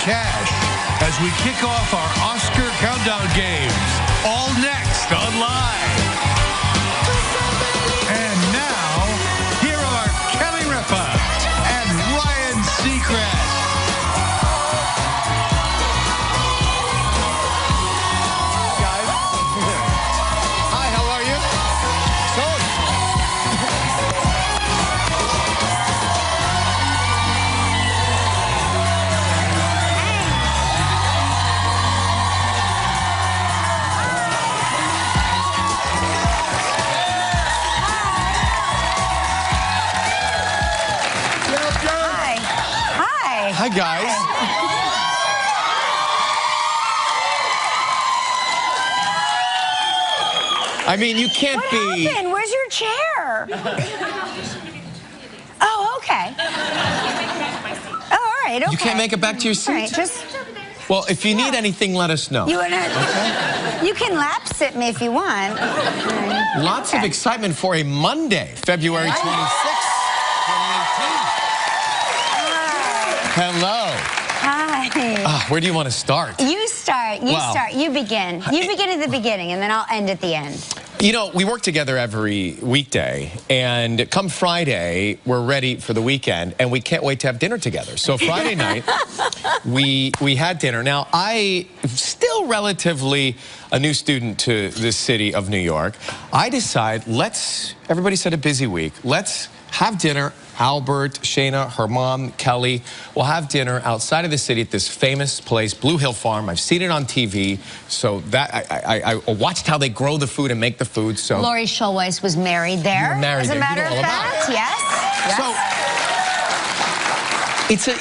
cash as we kick off our Oscar countdown games. All next on Live. And now, here are Kelly Ripa and Ryan Seacrest. Hi, how are you? Hi, guys. I mean, you can't What be... happened? Where's your chair? Oh, okay. Oh, all right, okay. You can't make it back to your seat? All right, just... Well, if you need anything, let us know. You can lap sit me if you want. Lots of excitement for a Monday, February 26th, 2018. Hello. Hi. Where do you want to start? You start. You Wow. start. You begin. You begin at the beginning, and then I'll end at the end. You know, we work together every weekday, and come Friday, we're ready for the weekend, and we can't wait to have dinner together. So Friday night, we had dinner. Now, I'm still relatively a new student to this city of New York. I decide, everybody said a busy week, let's have dinner. Albert, Shayna, her mom, Kelly, will have dinner outside of the city at this famous place, Blue Hill Farm. I've seen it on TV, so that I watched how they grow the food and make the food. So Laurie Schulweis was married there. You were married as a there. matter You know of all about fact, it. yes. So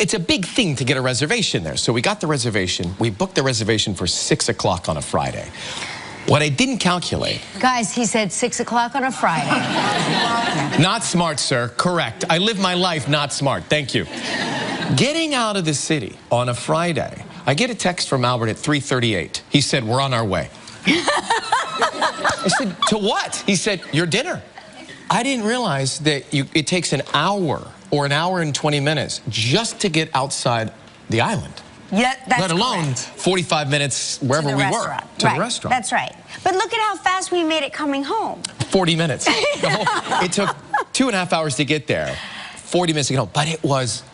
it's a big thing to get a reservation there. So we got the reservation. We booked the reservation for 6 o'clock on a Friday. What I didn't calculate... Guys, he said 6 o'clock on a Friday. Not smart, sir. Correct. I live my life not smart. Thank you. Getting out of the city on a Friday, I get a text from Albert at 3:38. He said, we're on our way. I said, to what? He said, your dinner. I didn't realize that it takes an hour or an hour and 20 minutes just to get outside the island. Yeah, that's let alone correct. 45 minutes wherever we were to the restaurant. That's right. But look at how fast we made it coming home. 40 minutes. It took 2.5 hours to get there, 40 minutes to get home, but it was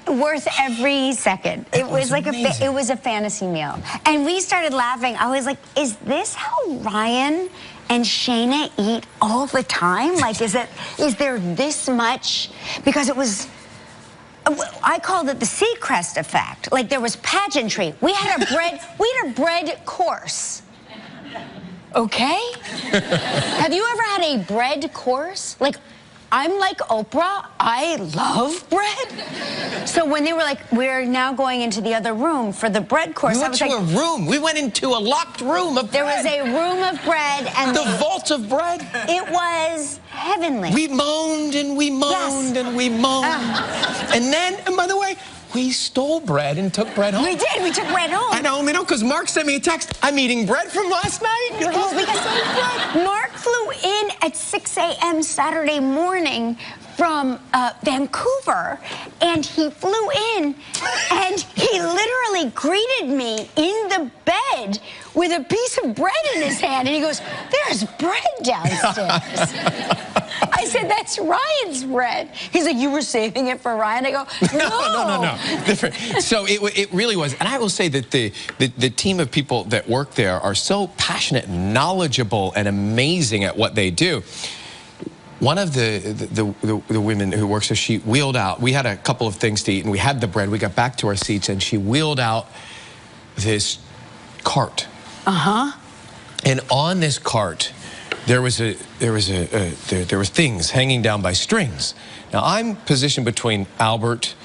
worth every second. It was like it was a fantasy meal. And we started laughing. I was like, is this how Ryan and Shayna eat all the time? Like, is there this much? Because it was, I called it the Seacrest effect. Like, there was pageantry. We had a bread course. Okay? Have you ever had a bread course? Like, I'm like Oprah. I love bread. So when they were like, we're now going into the other room for the bread course, we went to a room. We went into a locked room of bread. There was a room of bread and the vault of bread. It was heavenly. We moaned and we moaned and we moaned. And then, and by the way, we stole bread and took bread home. We did. We took bread home. I know, because Mark sent me a text. I'm eating bread from last night. Mark flew in at 6 a.m. Saturday morning from Vancouver, and he flew in, and he literally greeted me in the bed with a piece of bread in his hand, and he goes, "There's bread downstairs." I said, "That's Ryan's bread." He's like, "You were saving it for Ryan?" I go, No. Different. So it really was. And I will say that the team of people that work there are so passionate, knowledgeable, and amazing at what they do. One of the women who works there, she wheeled out. We had a couple of things to eat, and we had the bread. We got back to our seats, and she wheeled out this cart. And on this cart, there were things hanging down by strings. Now I'm positioned between Albert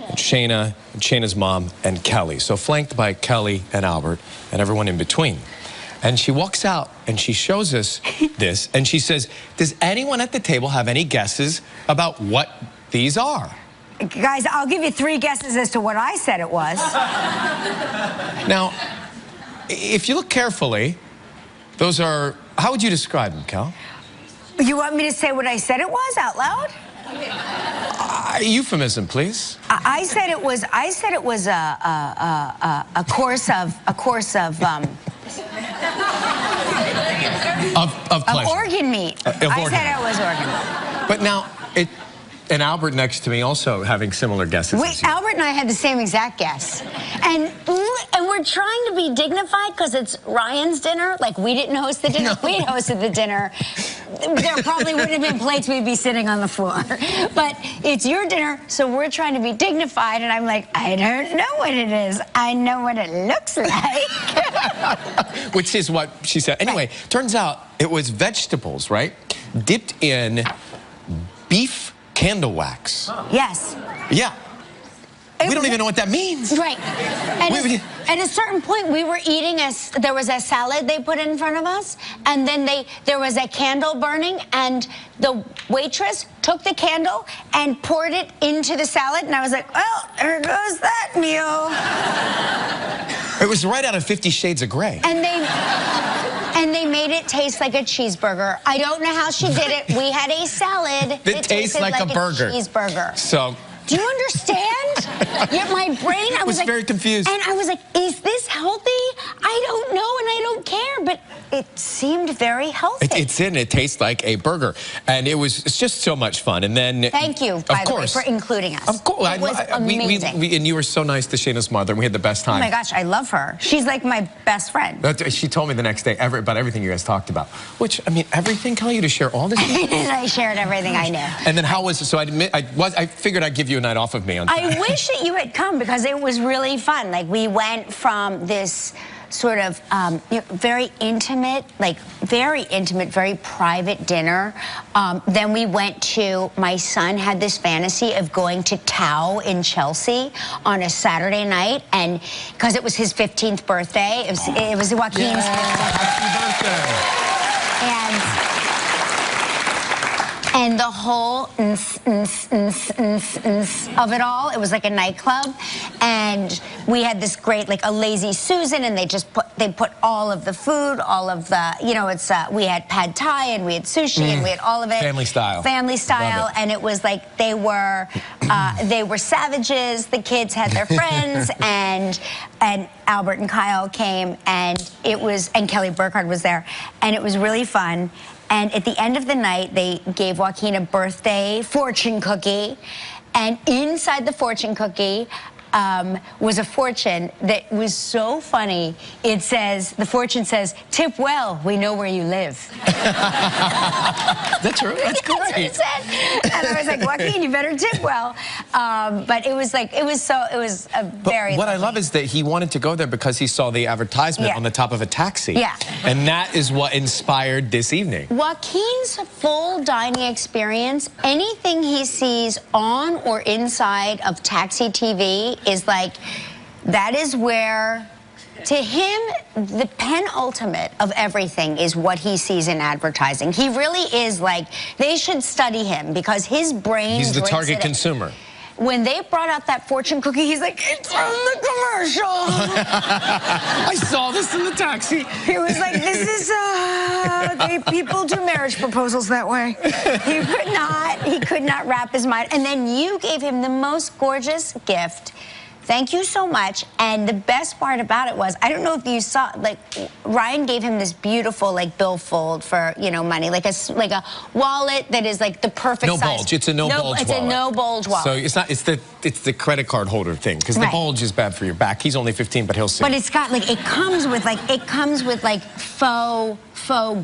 and Shayna's mom, and Kelly. So flanked by Kelly and Albert and everyone in between. And she walks out and she shows us this and she says, "Does anyone at the table have any guesses about what these are?" Guys, I'll give you 3 guesses as to what I said it was. Now, if you look carefully, those are, how would you describe them, Cal? You want me to say what I said it was out loud? Euphemism, please. I said it was a course of pleasure. organ meat. I said it was organ meat. But now, and Albert next to me also having similar guesses. Albert and I had the same exact guess. And we're trying to be dignified because it's Ryan's dinner. Like, we didn't host the dinner. No. We hosted the dinner. There probably wouldn't have been plates. We'd be sitting on the floor. But it's your dinner, so we're trying to be dignified. And I'm like, I don't know what it is. I know what it looks like. Which is what she said. Anyway, turns out it was vegetables, right? Dipped in beef candle wax. Yes. Yeah. We don't even know what that means. Right. And at a certain point, we were eating there was a salad they put in front of us, and then there was a candle burning, and the waitress took the candle and poured it into the salad, and I was like, well, there goes that meal. It was right out of 50 Shades of Grey. And they made it taste like a cheeseburger. I don't know how she did it. We had a salad. It tastes like a burger. Cheeseburger. So. Do you understand? Yet my brain, I was like, very confused. And I was like, is this healthy? I don't know, and I don't care, but it seemed very healthy. It tastes like a burger, and it's just so much fun. And then thank you, by the way, for including us. Of course, it was amazing. And you were so nice to Shayna's mother, and we had the best time. Oh my gosh, I love her. She's like my best friend. She told me the next day about everything you guys talked about. Which, I mean, everything, Kelly, to share all this. I shared everything I knew. And then how was it? So I figured I'd give you a night off of me on Saturday. I wish that you had come because it was really fun. Like, we went from this sort of very intimate, very private dinner. Then we went to, my son had this fantasy of going to Tao in Chelsea on a Saturday night, and because it was his 15th birthday, it was Joaquin's 15th birthday. And the whole of it all, it was like a nightclub, and we had this great, like a lazy Susan, and they put all of the food, all of the, we had pad thai, and we had sushi, and we had all of it. Family style. Family style, and it was like they were savages. The kids had their friends, and Albert and Kyle came, and Kelly Burkhardt was there, and it was really fun. And at the end of the night, they gave Joaquin a birthday fortune cookie. And inside the fortune cookie was a fortune that was so funny. The fortune says, tip well, we know where you live. That's true, that's great. That's what it said. And I was like, Joaquin, you better tip well. But it was a very... What I love is that he wanted to go there because he saw the advertisement on the top of a taxi. Yeah. And that is what inspired this evening. Joaquin's full dining experience, anything he sees on or inside of Taxi TV is like, that is where, to him, the penultimate of everything is what he sees in advertising. He really is like, they should study him because his brain He's the target consumer. When they brought out that fortune cookie, he's like, it's from the commercial. I saw this in the taxi. He was like, this is, people do marriage proposals that way. He could not wrap his mind. And then you gave him the most gorgeous gift. Thank you so much. And the best part about it was, I don't know if you saw, like, Ryan gave him this beautiful, like, billfold for, money, like a wallet that is like the perfect size. No bulge. It's a no bulge wallet. It's a no bulge wallet. So it's the credit card holder thing, because the bulge is bad for your back. He's only 15, but he'll see. But it's got it comes with faux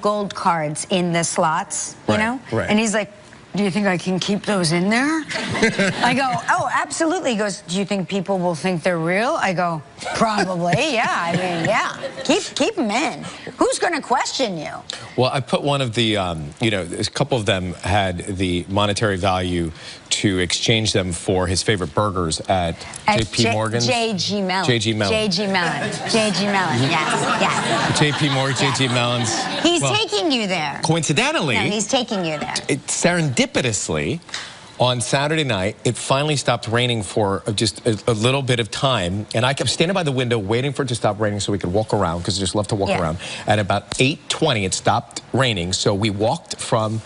gold cards in the slots, you know? Right. And he's like, do you think I can keep those in there? I go, oh, absolutely. He goes, do you think people will think they're real? I go, probably, yeah. I mean, yeah. Keep them in. Who's going to question you? Well, I put one of the, a couple of them had the monetary value to exchange them for his favorite burgers at J.P. Morgan's. J.G. Mellon. J.G. Mellon. J.G. Mellon. J.G. Mellon, yes. J.P. Morgan, J.G. Mellon's. He's taking you there. Coincidentally. No, he's taking you there. Serendipitously, on Saturday night, it finally stopped raining for just a little bit of time, and I kept standing by the window waiting for it to stop raining so we could walk around, because I just love to walk around. At about 8:20, it stopped raining, so we walked from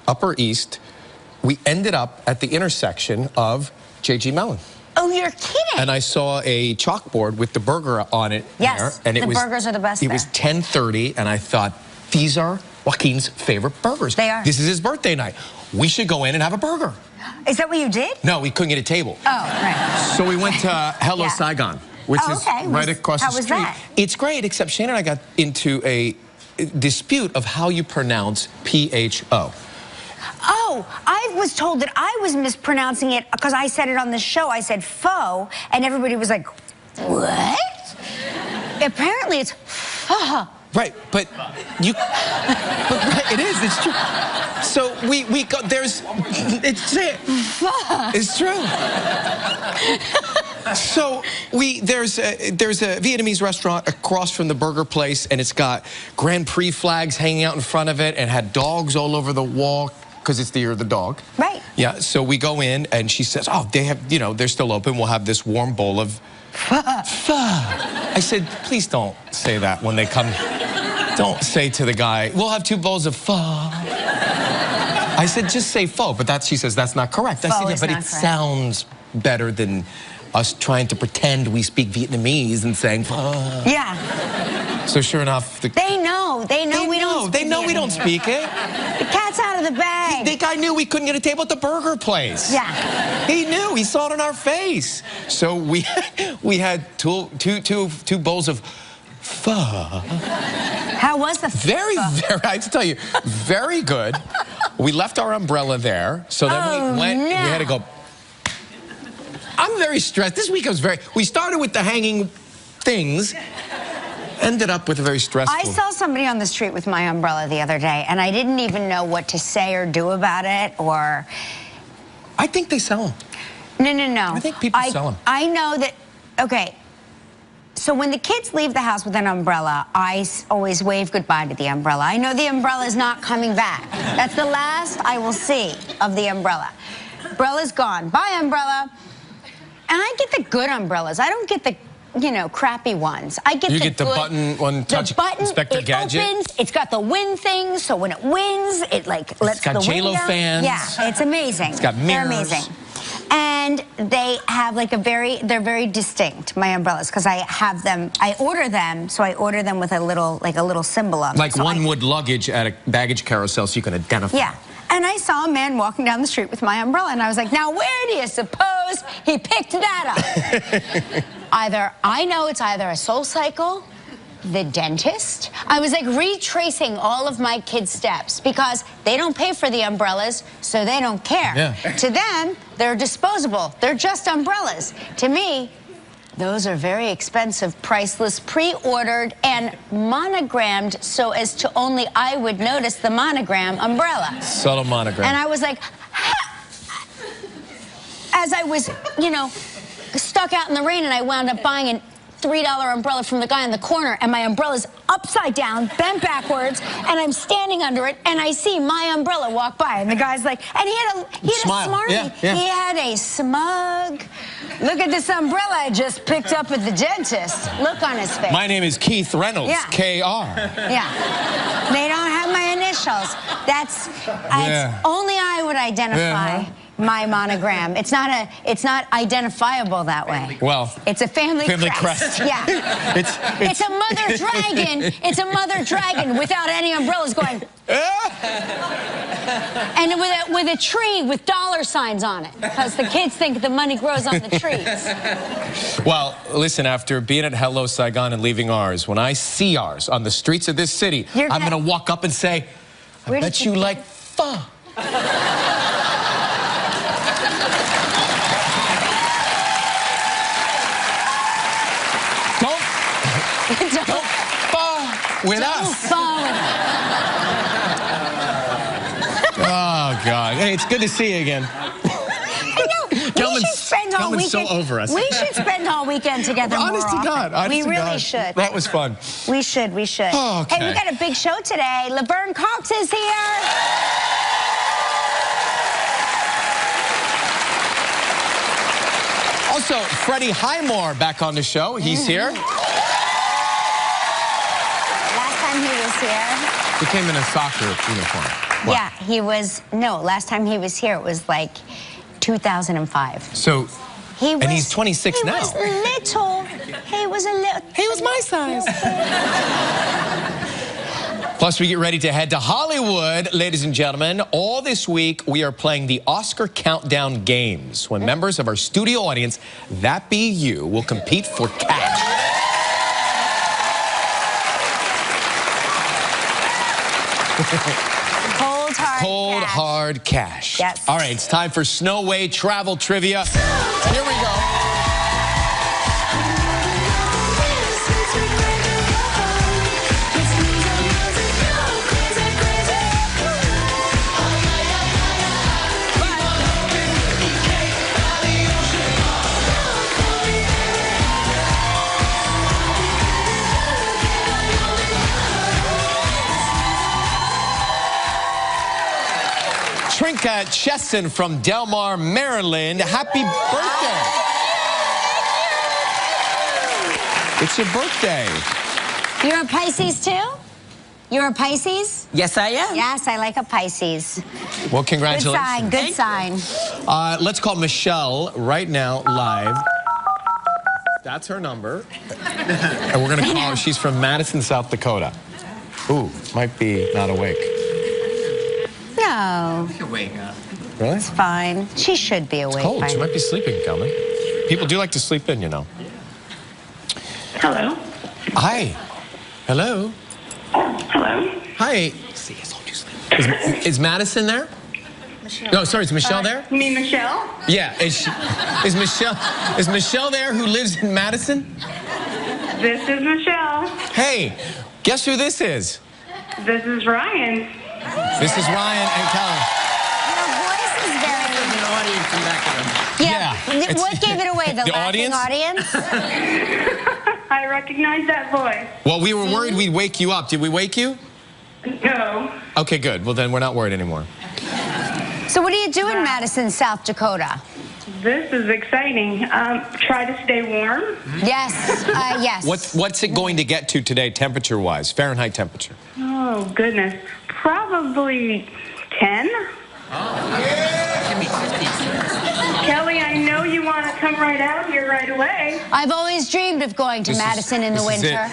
Upper East we ended up at the intersection of J.G. Mellon. Oh, you're kidding. And I saw a chalkboard with the burger on it. Yes, there, and the burgers are the best It there. was 10:30, and I thought, these are Joaquin's favorite burgers. They are. This is his birthday night. We should go in and have a burger. Is that what you did? No, we couldn't get a table. Oh, right. So we went to Hello Saigon, which is right across the street. How was that? It's great, except Shane and I got into a dispute of how you pronounce P-H-O. Oh, I was told that I was mispronouncing it because I said it on the show. I said pho, and everybody was like, what? Apparently it's pho. Right, but you, but right, it is, it's true. So we go, there's, it's true. So there's a Vietnamese restaurant across from the burger place, and it's got Grand Prix flags hanging out in front of it, and had dogs all over the wall, because it's the year of the dog. Right. Yeah, so we go in, and she says, oh, they have, you know, they're still open, we'll have this warm bowl of pho. I said, please don't say that when they come. Don't say to the guy, we'll have 2 bowls of pho. I said, just say pho, but she says, that's not correct. I said, yeah, but it sounds better than us trying to pretend we speak Vietnamese and saying pho. Yeah. So sure enough, they know we don't speak it. The cat's out of the bag. The guy knew we couldn't get a table at the burger place. Yeah. He knew. He saw it in our face. So we had two bowls of pho. How was the pho? Very, I have to tell you, very good. We left our umbrella there, so then we went. No. We had to go. I'm very stressed. This week we started with the hanging things. Ended up with a very stressful. I saw somebody on the street with my umbrella the other day, and I didn't even know what to say or do about it, or... I think they sell them. No. I think people sell them. I know that... Okay. So when the kids leave the house with an umbrella, I always wave goodbye to the umbrella. I know the umbrella is not coming back. That's the last I will see of the umbrella. Umbrella's gone. Bye, umbrella. And I get the good umbrellas. I don't get the... crappy ones. I get the button one, touch Inspector Gadget. Opens, it's got the wind thing, so when it wins, it like lets the wind out. It's got J-Lo fans. Yeah, it's amazing. It's got mirrors. They're amazing. And they have like they're very distinct, my umbrellas, because I have them, I order them, so I order them with a little symbol on them. Like one would luggage at a baggage carousel so you can identify. Yeah. And I saw a man walking down the street with my umbrella, and I was like, now where do you suppose he picked that up? I know it's either a Soul Cycle, the dentist. I was like retracing all of my kids' steps because they don't pay for the umbrellas, so they don't care. Yeah. To them, they're disposable. They're just umbrellas. To me, those are very expensive, priceless, pre-ordered, and monogrammed so as to only I would notice the monogram umbrella. Subtle monogram. And I was like, as I was, stuck out in the rain, and I wound up buying a $3 umbrella from the guy in the corner, and my umbrella's upside down, bent backwards, and I'm standing under it, and I see my umbrella walk by, and the guy's like, and he had a smarty. Yeah. He had a smug, look at this umbrella I just picked up at the dentist. Look on his face. My name is Keith Reynolds, K.R. Yeah. They don't have my initials. It's only I would identify my monogram. It's not identifiable that way. Well, it's a family crest. Yeah. It's a mother dragon. It's a mother dragon without any umbrellas going. And with a tree with dollar signs on it, because the kids think the money grows on the trees. Well, listen, after being at Hello Saigon and leaving ours, when I see ours on the streets of this city, I'm going to walk up and say, I bet you like pho. Don't fall with us. Oh, God. Hey, it's good to see you again. We should spend all weekend. So over us. We should spend all weekend together more Honest to God. We really should. That was fun. We should. Oh, okay. Hey, we got a big show today. Laverne Cox is here. Also, Freddie Highmore back on the show. He's here. Last time he was here. He came in a soccer uniform. Yeah, he was, no, last time he was here, it was like 2005. So, He was, and he's 26 now. He was little. He was a little. He was my size. Plus, we get ready to head to Hollywood, ladies and gentlemen. All this week, we are playing the Oscar Countdown Games, when members of our studio audience, that be you, will compete for cash. Cold, hard Cold, cash. hard cash. Yes. All right, it's time for Snow Way travel trivia. Here we go. Trinka Chesson from Del Mar, Maryland. Happy birthday. It's your birthday. You're a Pisces too? You're a Pisces? Yes, I am. Yes, I like a Pisces. Well, Good congratulations. sign, good sign. Let's call Michelle right now live. That's her number. And we're going to call her. She's from Madison, South Dakota. Ooh, might be not awake. No, You can wake up. Really? it's fine. She should be awake. Cold. by She now. might be sleeping, Kelman. People do like to sleep in, you know. Hello. Hi. Hello. Hello. Hi. See, I told you sleep. Is Madison there? Michelle. No, sorry, is Michelle there? You mean Michelle? Yeah. Is Michelle there who lives in Madison? This is Michelle. Hey, guess who this is? This is Ryan. This is Ryan and Kelly. Your voice is very... The audience in back of them. Yeah. it's- What gave it away? The laughing audience? I recognize that voice. Well, we were worried we'd wake you up. Did we wake you? No. Okay, good. Well, then we're not worried anymore. So what do you do in Madison, South Dakota? This is exciting. Try to stay warm. Yes, yes. What's it going to get to today, temperature-wise, Fahrenheit temperature? Oh, goodness. Probably 10. Give me 50. Kelly, I know you want to come right out here right away. I've always dreamed of going to Madison in the this is winter.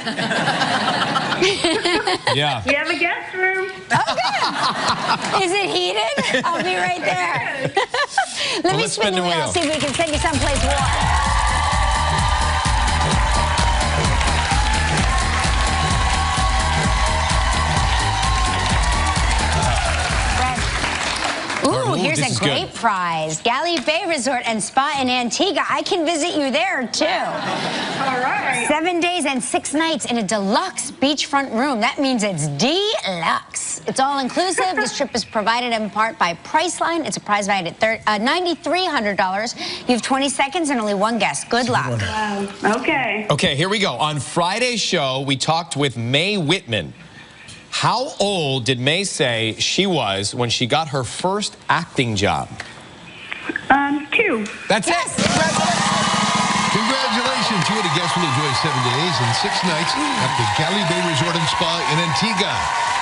Yeah. We have a guest room. Oh, good. Is it heated? I'll be right there. Let me let's spin the wheel, see if we can send you someplace warm. Ooh, here's this a is great good. prize. Galley Bay Resort and Spa in Antigua. I can visit you there, too. All right. 7 days and 6 nights in a deluxe beachfront room. That means it's deluxe. It's all inclusive. This trip is provided in part by Priceline. It's a prize valued at $9,300. You have 20 seconds and only one guess. Good luck. Okay. Okay, here we go. On Friday's show, we talked with Mae Whitman. How old did Mae say she was when she got her first acting job? 2. That's it. Congratulations. You and a guest will enjoy 7 days and 6 nights at the Galley Bay Resort and Spa in Antigua,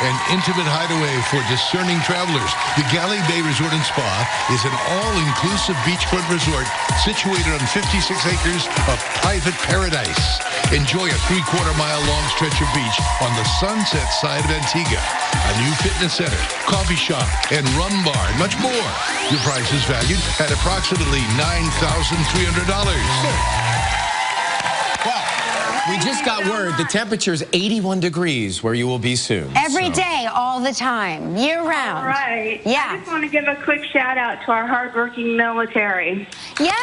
an intimate hideaway for discerning travelers. The Galley Bay Resort and Spa is an all-inclusive beachfront resort situated on 56 acres of private paradise. Enjoy a 3/4-mile long stretch of beach on the sunset side of Antigua. A new fitness center, coffee shop, and rum bar, and much more. Your price is valued at approximately $9,300. Well, we just got word the temperature is 81 degrees where you will be soon. Every day, all the time, year round. All right. Yeah. I just want to give a quick shout out to our hardworking military. Yes.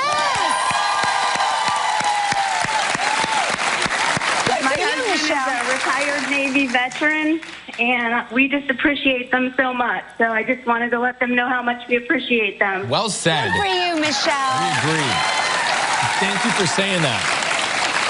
My husband is a retired Navy veteran, and we just appreciate them so much. So I just wanted to let them know how much we appreciate them. Well said. Good for you, Michelle. We agree. Thank you for saying that.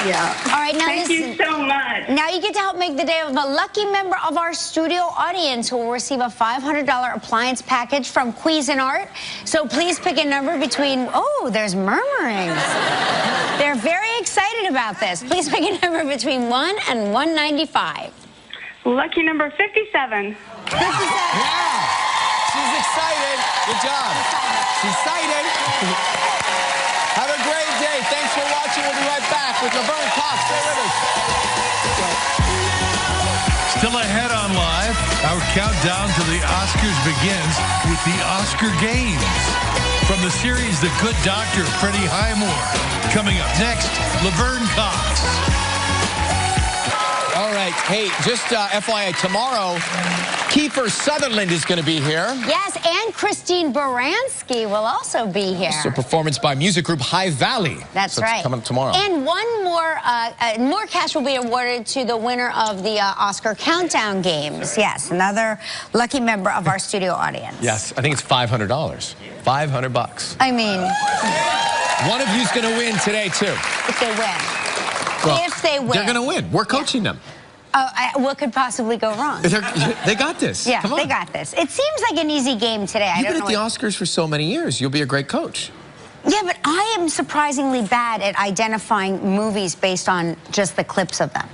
Yeah. All right, now Thank listen. you so much. Now you get to help make the day of a lucky member of our studio audience who will receive a $500 appliance package from Cuisinart. So please pick a number between, oh, there's murmurings. They're very excited about this. Please pick a number between 1 and 195. Lucky number 57. 57. Yeah. excited. Good job. She's excited. Have a great day. Thanks for watching. We'll be right back with Laverne Cox. Stay with us. Still ahead on Live, our countdown to the Oscars begins with the Oscar Games. From the series The Good Doctor, Freddie Highmore. Coming up next, Laverne Cox. All right. Hey, just FYI, tomorrow, Kiefer Sutherland is going to be here. Yes, and Christine Baranski will also be here. It's a performance by music group High Valley. That's right. It's coming up tomorrow. And one more cash will be awarded to the winner of the Oscar Countdown Games. Yes, another lucky member of our studio audience. Yes, I think it's $500. $500. I mean, one of you's going to win today, too. if they win. Well, if they win. They're going to win. We're coaching them. Oh, what could possibly go wrong? They got this. Yeah, Come on. they got this. It seems like an easy game today. You've been at the Oscars for so many years. You'll be a great coach. Yeah, but I am surprisingly bad at identifying movies based on just the clips of them.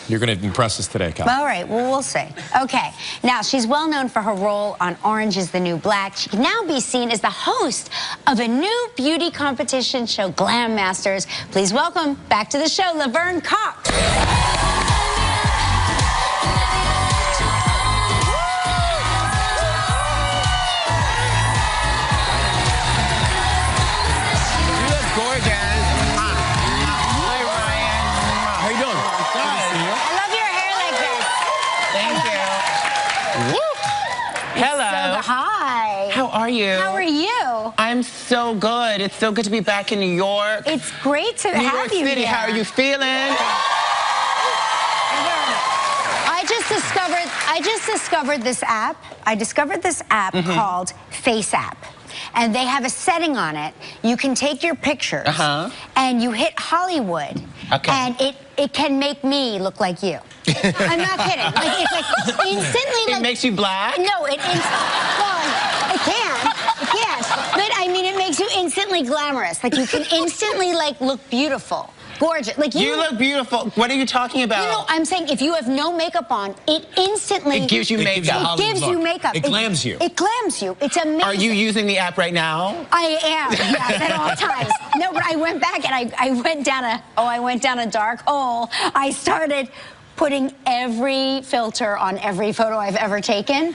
You're going to impress us today, Kyle. All right, well, we'll see. Okay, now she's well known for her role on Orange is the New Black. She can now be seen as the host of a new beauty competition show, Glam Masters. Please welcome back to the show, Laverne Cox. How are you? How are you? I'm so good. It's so good to be back in New York. It's great to have you New York City, here. how are you feeling? I just discovered this app. I discovered this app called Face App. And they have a setting on it. You can take your pictures and you hit Hollywood. Okay. And it can make me look like you. I'm not kidding. Like, it's like instantly. It makes you black? No, it can. But I mean, it makes you instantly glamorous. Like you can instantly like look beautiful. Gorgeous. Like you look beautiful. What are you talking about? You know, I'm saying if you have no makeup on, it instantly... It gives you makeup. It gives you makeup. It glams you. It glams you. It's amazing. Are you using the app right now? I am, yes, at all times. No, but I went back and I went down a dark hole. I started putting every filter on every photo I've ever taken.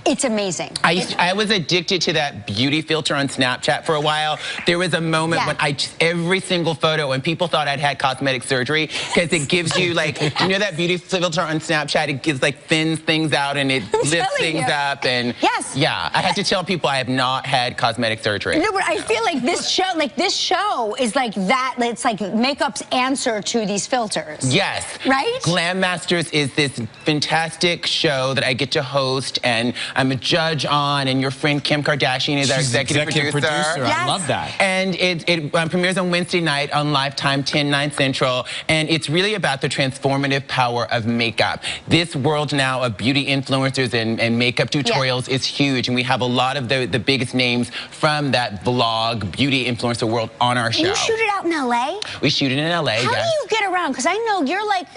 It's amazing. I was addicted to that beauty filter on Snapchat for a while. There was a moment when every single photo, when people thought I'd had cosmetic surgery, because it gives you like, you know that beauty filter on Snapchat, it gives like thins things out and it lifts things up and yeah, I had to tell people I have not had cosmetic surgery. No, but I feel like this show is like that. It's like makeup's answer to these filters. Yes. Right? Glam Masters is this fantastic show that I get to host, and I'm a judge on, and your friend Kim Kardashian is our executive producer. Yes. I love that. And it premieres on Wednesday night on Lifetime, 10/9 Central, and it's really about the transformative power of makeup. This world now of beauty influencers and makeup tutorials is huge, and we have a lot of the biggest names from that vlog beauty influencer world on our show. You shoot it out in LA? We shoot it in LA. How do you get around? Because I know you're like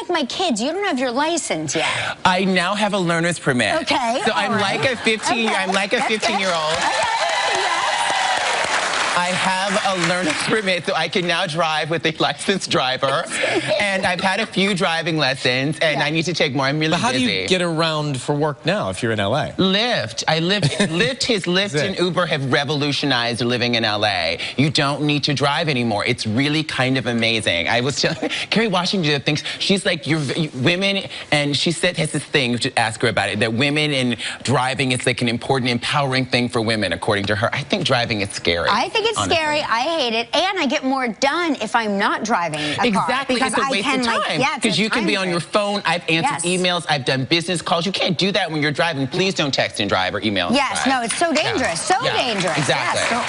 my kids. You don't have your license yet. I now have a learner's permit. Okay. So I'm like a 15-year-old. I have a learner's permit, so I can now drive with a licensed driver. And I've had a few driving lessons, and I need to take more. I'm really busy. How do you get around for work now if you're in LA? Lyft. Lyft and Uber have revolutionized living in LA. You don't need to drive anymore. It's really kind of amazing. I was telling Kerry Washington thinks, she's like, women, and she said, has this thing, you should ask her about it, that women in driving, it's like an important, empowering thing for women, according to her. I think driving is scary. I think it's scary. I hate it. And I get more done if I'm not driving a car. Exactly. Because it's a waste of time. Because you can be on your phone. I've answered emails. I've done business calls. You can't do that when you're driving. Please don't text and drive or email. Yes. No, it's so dangerous. So dangerous. Exactly. Yes.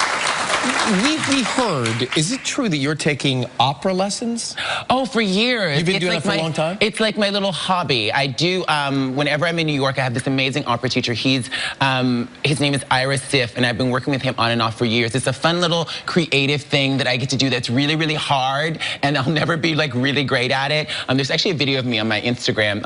We heard, is it true that you're taking opera lessons? Oh, for years. You've been doing that for a long time? It's like my little hobby. I do, whenever I'm in New York, I have this amazing opera teacher. His name is Ira Sif, and I've been working with him on and off for years. It's a fun little creative thing that I get to do that's really, really hard, and I'll never be like really great at it. There's actually a video of me on my Instagram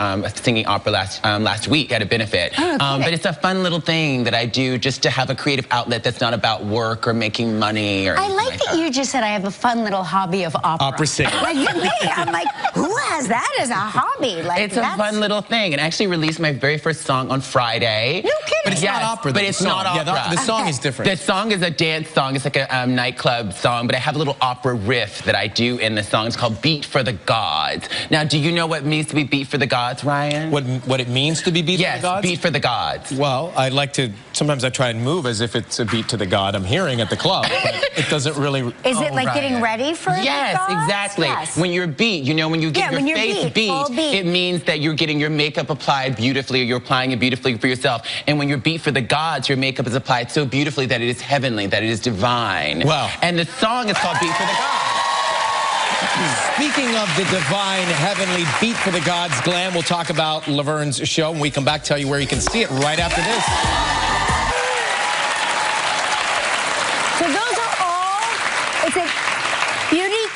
singing opera last week at a benefit. But it's a fun little thing that I do just to have a creative outlet that's not about work or making money or anything like that you just said I have a fun little hobby of opera. Opera singing. Like me, I'm like, who has that as a hobby? Like, it's a fun little thing. And I actually released my very first song on Friday. No kidding. But it's not opera. But it's not opera. Yeah, the song is different. The song is a dance song. It's like a nightclub song, but I have a little opera riff that I do in the song. It's called Beat for the Gods. Now, do you know what it means to be beat for the gods, Ryan? What it means to be beat for the gods? Yes, beat for the gods. Well, I like to, sometimes I try and move as if it's a beat to the god I'm hearing at the club, but it doesn't really... Is it like getting ready for the gods? Exactly. Yes. When you're beat, you know, when you get your face beat, it means that you're getting your makeup applied beautifully, or you're applying it beautifully for yourself. And when you're beat for the gods, your makeup is applied so beautifully that it is heavenly, that it is divine. Wow. And the song is called Beat for the Gods. Speaking of the divine, heavenly beat for the gods, Glam, we'll talk about Laverne's show. When we come back, tell you where you can see it right after this. So those are all, it's a beauty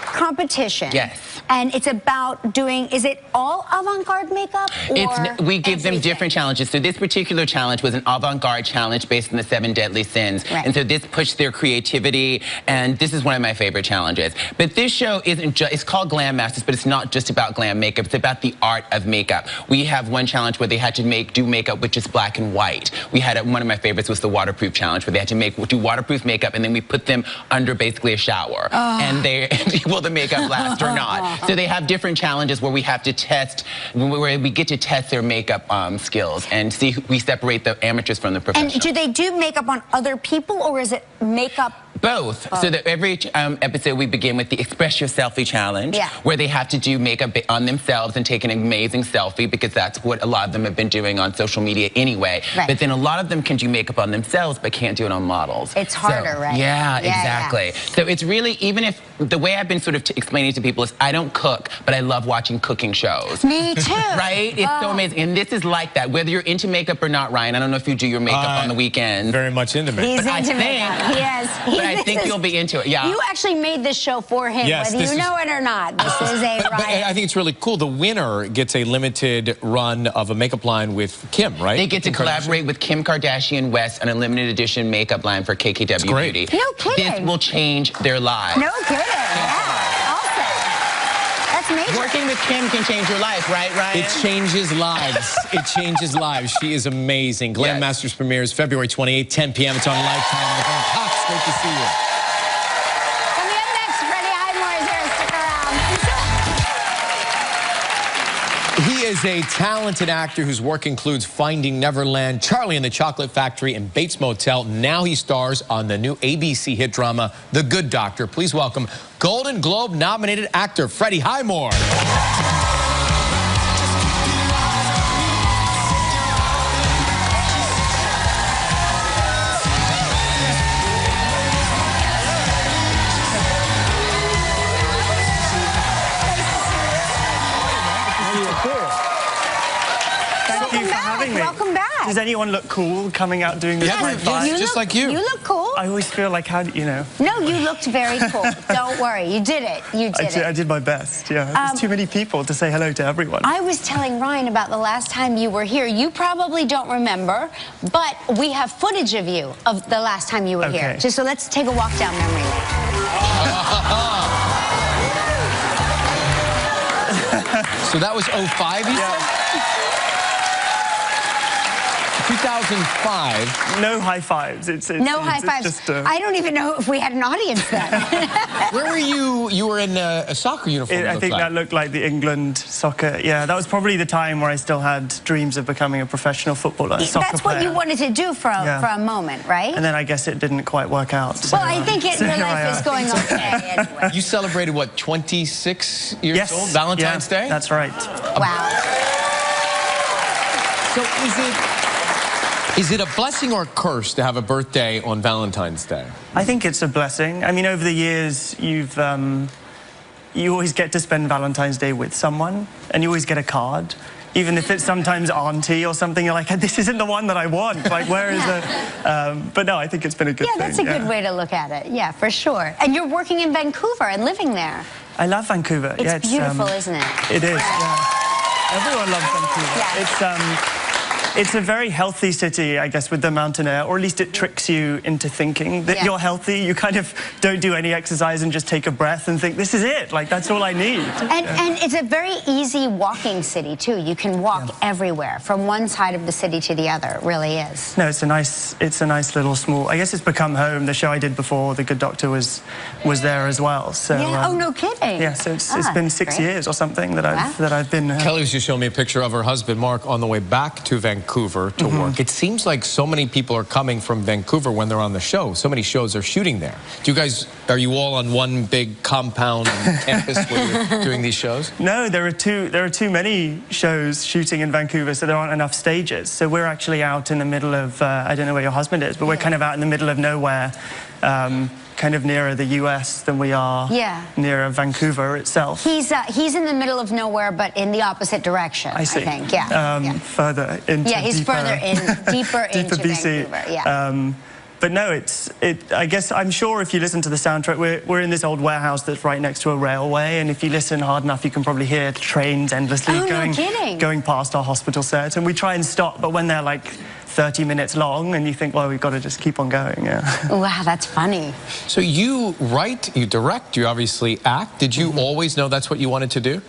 competition. Yes. And it's about doing, is it all avant-garde makeup? Or we give them different challenges. So this particular challenge was an avant-garde challenge based on the 7 deadly sins. Right. And so this pushed their creativity, and this is one of my favorite challenges. But this show isn't just, it's called Glam Masters, but it's not just about glam makeup. It's about the art of makeup. We have one challenge where they had to do makeup with just black and white. We had one of my favorites was the waterproof challenge, where they had to do waterproof makeup, and then we put them under basically a shower. And will the makeup last or not? So they have different challenges where we have to test, where we get to test their makeup skills and see, we separate the amateurs from the professionals. And do they do makeup on other people, or is it makeup? Both. So that every episode we begin with the Express Your Selfie Challenge, where they have to do makeup on themselves and take an amazing selfie, because that's what a lot of them have been doing on social media anyway. Right. But then a lot of them can do makeup on themselves but can't do it on models. It's harder, right? Yeah, exactly. So it's really, even if, the way I've been sort of explaining to people is I don't cook, but I love watching cooking shows. Me too. Right? It's so amazing. And this is like that. Whether you're into makeup or not, Ryan, I don't know if you do your makeup on the weekends. Very much into makeup. He's into makeup. He is. But I think you'll be into it, yeah. You actually made this show for him, whether you know it or not. This is a But I think it's really cool. The winner gets a limited run of a makeup line with Kim, right? They get to collaborate with Kim Kardashian West on a limited edition makeup line for KKW Beauty. No kidding. This will change their lives. No kidding. Yeah. Awesome. That's major. Working with Kim can change your life, right, Ryan? It changes lives. It changes lives. She is amazing. Glam Masters premieres February 28th, 10 p.m. It's on Lifetime. Laverne Cox, great to see you. Coming up next, Freddie Highmore is here. Stick around. He is a talented actor whose work includes Finding Neverland, Charlie and the Chocolate Factory, and Bates Motel. Now he stars on the new ABC hit drama, The Good Doctor. Please welcome Golden Globe-nominated actor Freddie Highmore. Welcome back. Does anyone look cool coming out doing this? Just like you. You look cool. I always feel like, how do you know? No, you looked very cool. Don't worry. You did it. You did it. I did my best, yeah. There's too many people to say hello to everyone. I was telling Ryan about the last time you were here. You probably don't remember, but we have footage of you of the last time you were here. Just so let's take a walk down memory lane. So that was 05, you said? 2005. No high fives. No high fives. Just, I don't even know if we had an audience then. Where were you? You were in a soccer uniform. I think that looked like the England soccer. Yeah, that was probably the time where I still had dreams of becoming a professional footballer, soccer That's what player. you wanted to do for a moment, right? And then I guess it didn't quite work out. So, well, I think your life is going okay anyway. You celebrated, what, 26 years old? Valentine's Day? That's right. Wow. So is it a blessing or a curse to have a birthday on Valentine's Day? I think it's a blessing. I mean, over the years, you always get to spend Valentine's Day with someone, and you always get a card. even if it's sometimes auntie or something, you're like, this isn't the one that I want. Like, where is the... but no, I think it's been a good thing. Yeah, that's a good way to look at it. Yeah, for sure. And you're working in Vancouver and living there. I love Vancouver. It's beautiful, isn't it? It is, yeah. Everyone loves Vancouver. Yeah. It's a very healthy city, I guess, with the mountain air, or at least it tricks you into thinking that you're healthy. You kind of don't do any exercise and just take a breath and think, this is it, like, that's all I need. And it's a very easy walking city, too. You can walk everywhere, from one side of the city to the other. It really is. No, it's a nice little small, I guess it's become home. The show I did before, The Good Doctor, was there as well. So, oh, no kidding. Yeah, so it's been 6 years or something that I've been... Kelly was just showing me a picture of her husband, Mark, on the way back to Vancouver to work. It seems like so many people are coming from Vancouver when they're on the show. So many shows are shooting there. Are you all on one big compound and campus where you're doing these shows? No, there are too many shows shooting in Vancouver, so there aren't enough stages. So we're actually out in the middle of, I don't know where your husband is, but we're kind of out in the middle of nowhere, kind of nearer the US than we are nearer Vancouver itself. He's in the middle of nowhere, but in the opposite direction, I think. Further into he's further in, deeper into BC. Vancouver, but no, I guess, I'm sure if you listen to the soundtrack, we're in this old warehouse that's right next to a railway, and if you listen hard enough, you can probably hear trains endlessly going past our hospital set, and we try and stop, but when they're like 30 minutes long, and you think, well, we've got to just keep on going, Wow, that's funny. So you write, you direct, you obviously act. Did you always know that's what you wanted to do?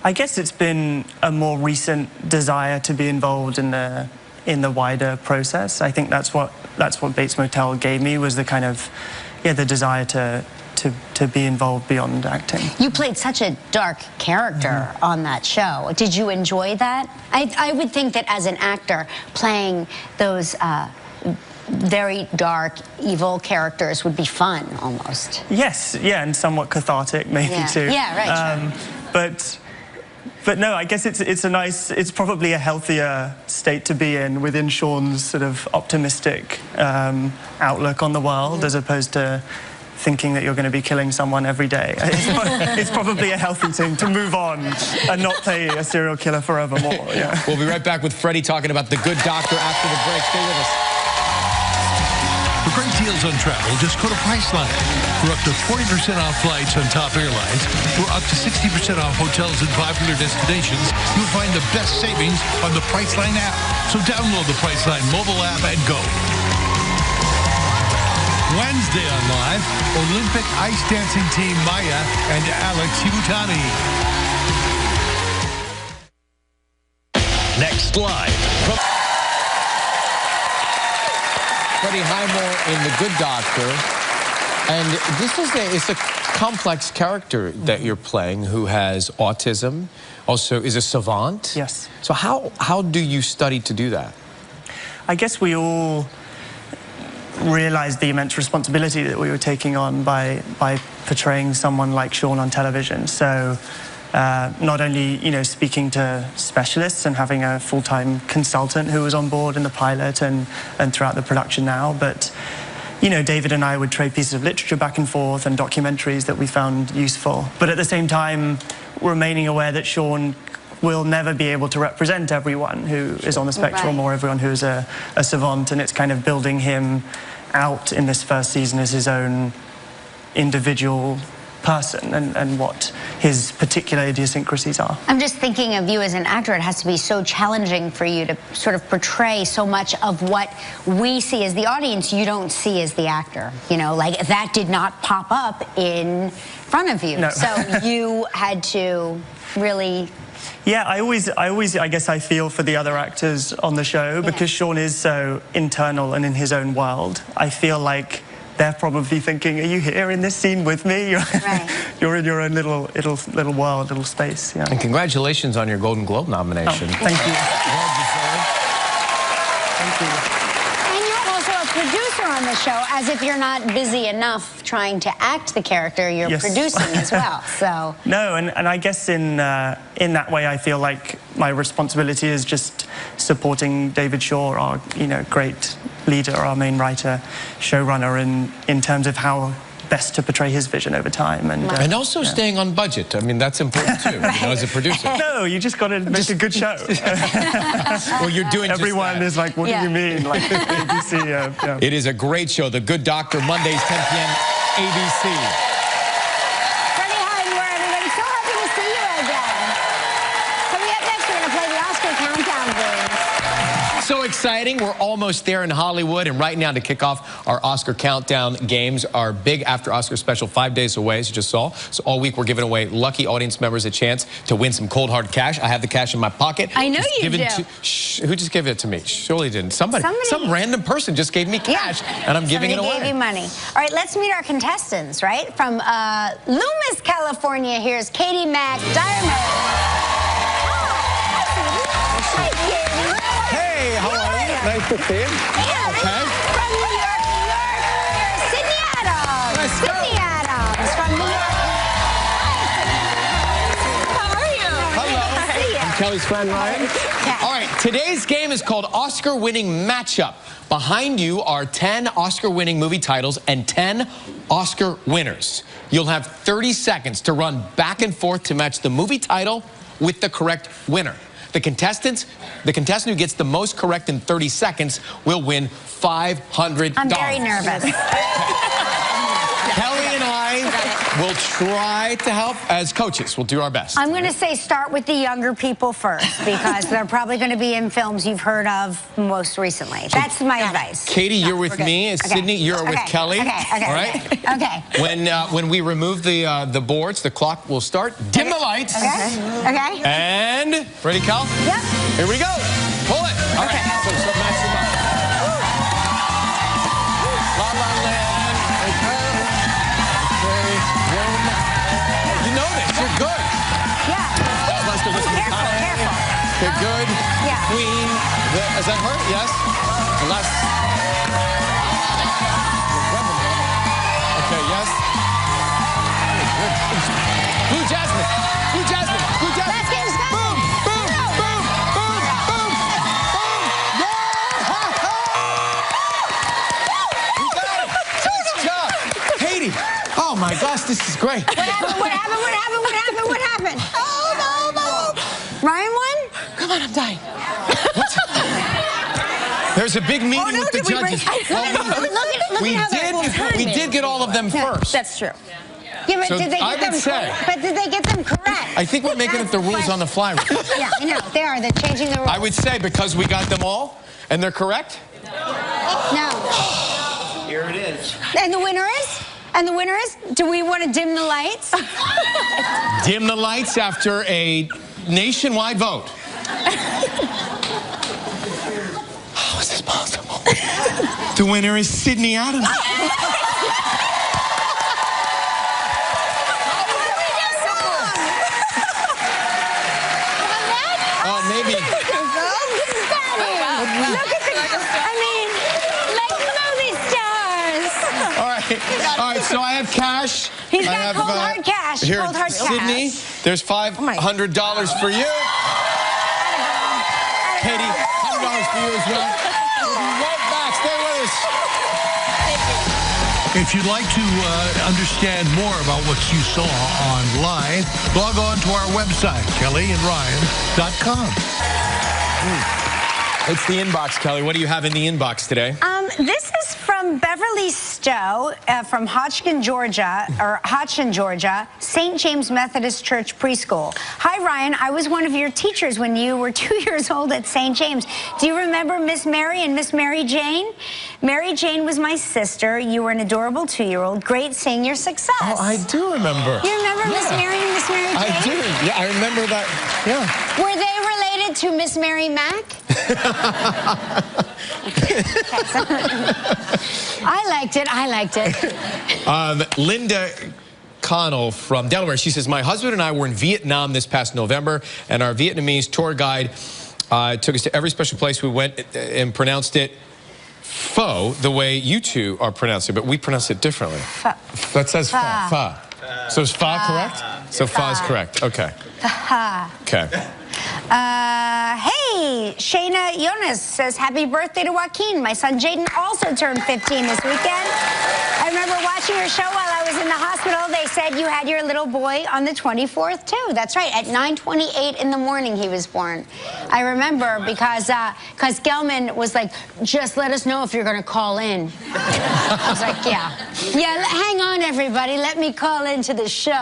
I guess it's been a more recent desire to be involved in the wider process. I think that's what Bates Motel gave me, was the kind of, the desire to be involved beyond acting. You played such a dark character on that show. Did you enjoy that? I would think that as an actor, playing those very dark, evil characters would be fun, almost. Yes, and somewhat cathartic, maybe, too. Yeah, right, But no, I guess it's probably a healthier state to be in within Sean's sort of optimistic outlook on the world, as opposed to thinking that you're going to be killing someone every day. It's probably a healthy thing to move on and not play a serial killer forevermore. We'll be right back with Freddie talking about The Good Doctor after the break. Stay with us. For great deals on travel, just go to Priceline. For up to 40% off flights on top airlines, for up to 60% off hotels in popular destinations, you'll find the best savings on the Priceline app. So download the Priceline mobile app and go. Wednesday on Live, Olympic ice dancing team Maya and Alex Hibutani. Next live from Freddie Highmore in The Good Doctor. And this is a complex character that you're playing who has autism, also is a savant. Yes. So how do you study to do that? I guess we all realized the immense responsibility that we were taking on by portraying someone like Sean on television. So not only, speaking to specialists and having a full-time consultant who was on board in the pilot and throughout the production now, but David and I would trade pieces of literature back and forth and documentaries that we found useful. But at the same time, remaining aware that Sean will never be able to represent everyone who is on the spectrum or everyone who's a savant, and it's kind of building him out in this first season as his own individual person and what his particular idiosyncrasies are. I'm just thinking of you as an actor. It has to be so challenging for you to sort of portray so much of what we see as the audience you don't see as the actor. Like that did not pop up in front of you. No. So you had to really... Yeah, I always, I guess I feel for the other actors on the show because Sean is so internal and in his own world. I feel like they're probably thinking, are you here in this scene with me? You're in your own little world, little space. Yeah. And congratulations on your Golden Globe nomination. Oh, thank you. Thank you. And you're also a producer on the show, as if you're not busy enough trying to act the character, you're producing as well. So no, and I guess in that way, I feel like my responsibility is just supporting David Shaw, our great leader, our main writer, showrunner, in terms of how best to portray his vision over time. And also staying on budget. I mean, that's important too, Right. as a producer. No, you just got to make a good show. Well, you're doing Everyone is like, what do you mean? Like, ABC, yeah. It is a great show, The Good Doctor, Mondays, 10 p.m., ABC. Freddie Highmore, everybody. So happy to see you again. Coming up next, we're going to play the Oscar countdown game. So exciting. We're almost there in Hollywood. And right now, to kick off our Oscar countdown games, our big After Oscar special, 5 days away, as you just saw. So all week, we're giving away lucky audience members a chance to win some cold, hard cash. I have the cash in my pocket. I know you do. Who just gave it to me? Surely didn't. Somebody. Some random person just gave me cash, and I'm giving it away. Somebody gave you money. All right, let's meet our contestants, right? From Loomis, California, here's Katie McDermott. Hi, Katie. Hey, how are you? Nice to see you. Okay. From New York, here's Sydney Adams. Let's go. Sydney Adams from New York. How are you? Hello. Nice to see you. I'm Kelly's friend, Ryan. All right, today's game is called Oscar-winning matchup. Behind you are 10 Oscar-winning movie titles and 10 Oscar winners. You'll have 30 seconds to run back and forth to match the movie title with the correct winner. The contestant who gets the most correct in 30 seconds will win $500. I'm very nervous. Kelly and I will try to help as coaches. We'll do our best. I'm going to say start with the younger people first because they're probably going to be in films you've heard of most recently. That's my advice. Katie, you're with me. Okay. Sydney, you're with Kelly. Okay. All right? Okay. When we remove the boards, the clock will start. Dim the lights. Okay. And ready, Cal? Yep. Here we go. Pull it. All right. So match them up. La La Land. Okay. You know this. You're good. Yeah. Careful. Okay, good. Yeah. Queen. Is that her? Yes. The last. Okay, yes. Blue Jasmine. Blue Jasmine. Blue Jasmine. Last game's gone. Boom. Boom. Boom. Boom. Boom. Boom. Yeah. You got it. Nice job. Katie. Oh my gosh, this is great. What happened? Oh, no. Ryan won? Come on, I'm dying. There's a big meeting with the judges. We did get all of them first. That's true. Yeah, but So did they I get would them say- But did they get them correct? I think we're making up the rules on the fly. Yeah, I know. They are. They're changing the rules. I would say because we got them all and they're correct. No. Here it is. And the winner is? And the winner is? Do we want to dim the lights? Dim the lights after a nationwide vote. How is this possible? The winner is Sydney Adams. Maybe. Look at All right, so I have cash. He's got cold hard cash. Here, Cold hard Sydney, cash. there's $500 for you. Katie, $100 for you as well. We'll be right back. Stay with us. If you'd like to understand more about what you saw online, log on to our website, kellyandryan.com. It's the inbox, Kelly. What do you have in the inbox today? This is from Beverly Stowe from Hodgkin, Georgia, St. James Methodist Church Preschool. Hi, Ryan. I was one of your teachers when you were 2 years old at St. James. Do you remember Miss Mary and Miss Mary Jane? Mary Jane was my sister. You were an adorable 2-year-old. Great seeing your success. Oh, I do remember. You remember Miss Mary and Miss Mary Jane? I do. Yeah, I remember that. Yeah. Were they related to Miss Mary Mack? I liked it. Linda Connell from Delaware. She says, my husband and I were in Vietnam this past November, and our Vietnamese tour guide took us to every special place we went and pronounced it pho, the way you two are pronouncing it, but we pronounce it differently. Pho. That says pho. Pho. So is pho correct? So pho is correct. Okay. Okay. Hey, Shayna Jonas says, happy birthday to Joaquin. My son Jaden also turned 15 this weekend. I remember watching your show while I was in the hospital, they said you had your little boy on the 24th, too. That's right. At 9:28 in the morning, he was born. I remember because Gelman was like, just let us know if you're going to call in. I was like, yeah. Yeah, hang on, everybody. Let me call into the show.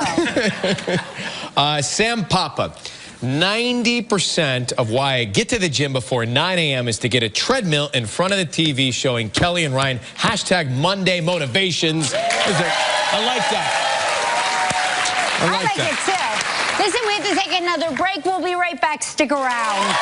Sam Papa. 90% of why I get to the gym before 9 a.m. is to get a treadmill in front of the TV showing Kelly and Ryan # Monday Motivations. I like that. I like it too. Listen, we have to take another break. We'll be right back. Stick around.